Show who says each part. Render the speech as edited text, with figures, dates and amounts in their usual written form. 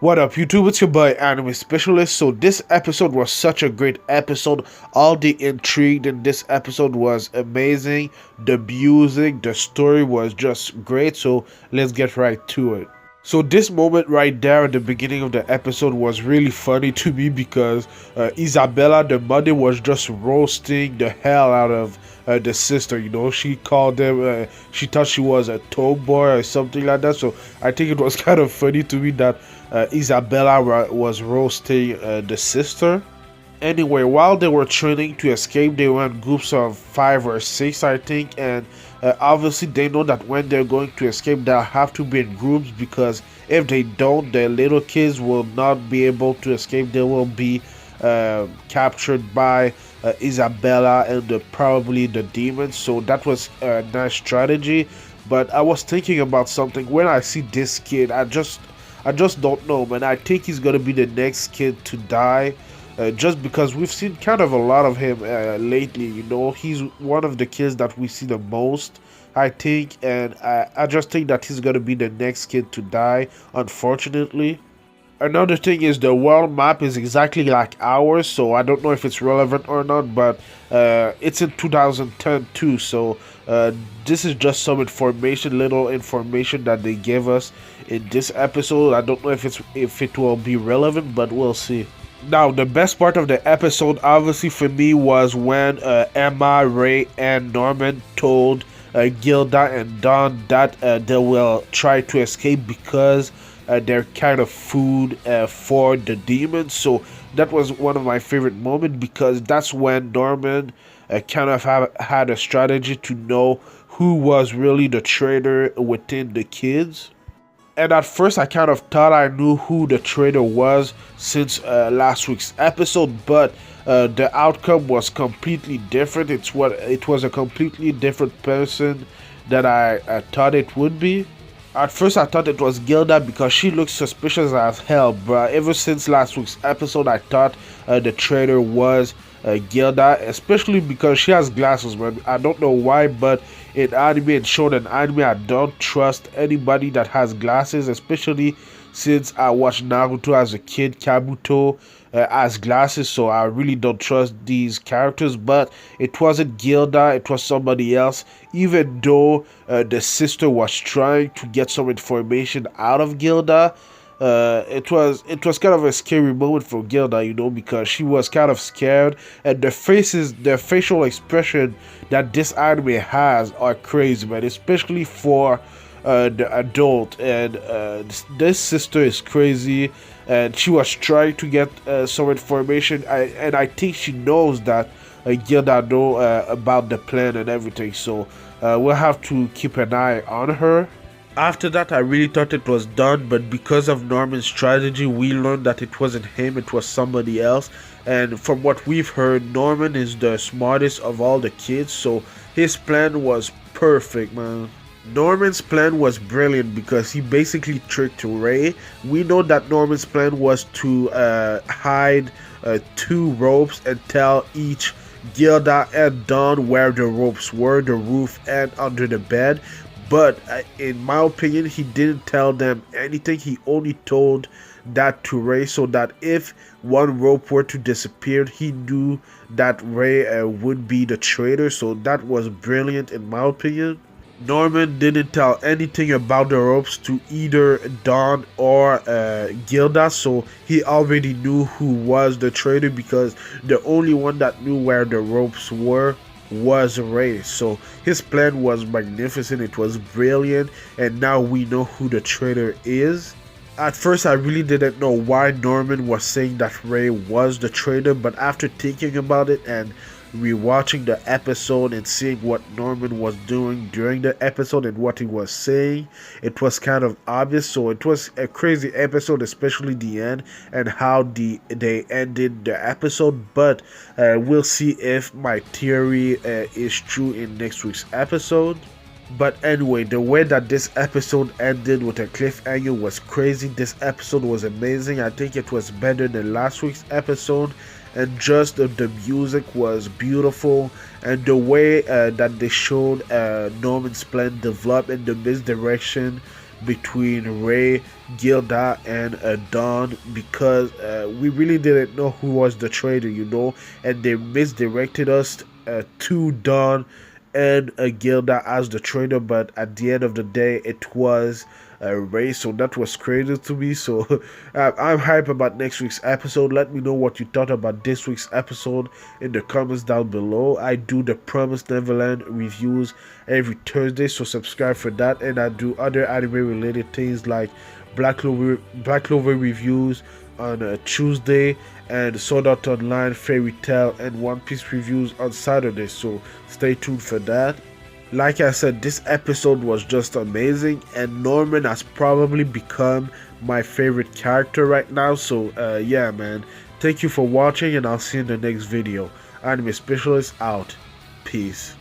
Speaker 1: What up, YouTube? It's your boy Anime Specialist. So this episode was such a great episode. All the intrigue in this episode was amazing. The music, the story was just great. So let's get right to it. So this moment right there at the beginning of the episode was really funny to me because Isabella, the mother, was just roasting the hell out of the sister. You know, she called them. She thought she was a tomboy or something like that. So I think it was kind of funny to me that Isabella was roasting the sister. Anyway, while they were training to escape, they were in groups of 5 or 6, I think, and obviously they know that when they're going to escape, they'll have to be in groups because if they don't, the little kids will not be able to escape. They will be captured by Isabella and probably the demons. So that was a nice strategy. But I was thinking about something when I see this kid. I just don't know, man. I think he's gonna be the next kid to die just because we've seen kind of a lot of him lately. You know, he's one of the kids that we see the most, I think, and I just think that he's gonna be the next kid to die, unfortunately. Another thing is the world map is exactly like ours, so I don't know if it's relevant or not, but it's in 2010 too, so this is just some information, little information that they gave us in this episode. I don't know if it will be relevant, but we'll see. Now, the best part of the episode, obviously for me, was when Emma, Ray, and Norman told Gilda and Don that they will try to escape because they're kind of food for the demons. So that was one of my favorite moments because that's when Norman kind of had a strategy to know who was really the traitor within the kids. And at first, I kind of thought I knew who the traitor was since last week's episode, but the outcome was completely different. It was a completely different person that I thought it would be. At first, I thought it was Gilda because she looks suspicious as hell, but ever since last week's episode, I thought the traitor was Gilda, especially because she has glasses, man. I don't know why, but in anime and shonen anime, I don't trust anybody that has glasses, especially since I watched Naruto as a kid. Kabuto has glasses, so I really don't trust these characters. But it wasn't Gilda, it was somebody else. Even though the sister was trying to get some information out of Gilda, it was kind of a scary moment for Gilda, you know, because she was kind of scared, and the facial expression that this anime has are crazy, man, especially for the adult. And this sister is crazy, and she was trying to get some information, and I think she knows that Gilda know about the plan and everything, so we'll have to keep an eye on her. After that, I really thought it was done, but because of Norman's strategy, we learned that it wasn't him, it was somebody else. And from what we've heard, Norman is the smartest of all the kids, so his plan was perfect, man. Norman's plan was brilliant because he basically tricked Ray. We know that Norman's plan was to hide 2 ropes and tell each Gilda and Don where the ropes were, the roof and under the bed. But in my opinion, he didn't tell them anything. He only told that to Ray so that if one rope were to disappear, he knew that Ray would be the traitor. So that was brilliant in my opinion. Norman didn't tell anything about the ropes to either Don or Gilda, so he already knew who was the traitor because the only one that knew where the ropes were was Ray. So his plan was magnificent, it was brilliant, and now we know who the traitor is. At first, I really didn't know why Norman was saying that Ray was the traitor, but after thinking about it and rewatching the episode and seeing what Norman was doing during the episode and what he was saying, it was kind of obvious. So it was a crazy episode, especially the end and how they ended the episode. But we'll see if my theory is true in next week's episode. But anyway, the way that this episode ended with a cliffhanger was crazy. This episode was amazing. I think it was better than last week's episode, and just the music was beautiful, and the way that they showed Norman's plan develop in the misdirection between Ray, Gilda, and Dawn, because we really didn't know who was the traitor, and they misdirected us to Dawn and Gilda as the traitor, but at the end of the day, it was Ray, so that was crazy to me. So I'm hype about next week's episode. Let me know what you thought about this week's episode in the comments down below. I do the Promised Neverland reviews every Thursday, so subscribe for that, and I do other anime related things like Black Clover reviews on Tuesday, and Sword Art Online, Fairy Tail, and One Piece reviews on Saturday, so stay tuned for that. Like I said, this episode was just amazing, and Norman has probably become my favorite character right now, so yeah man, thank you for watching, and I'll see you in the next video. Anime Specialist out. Peace.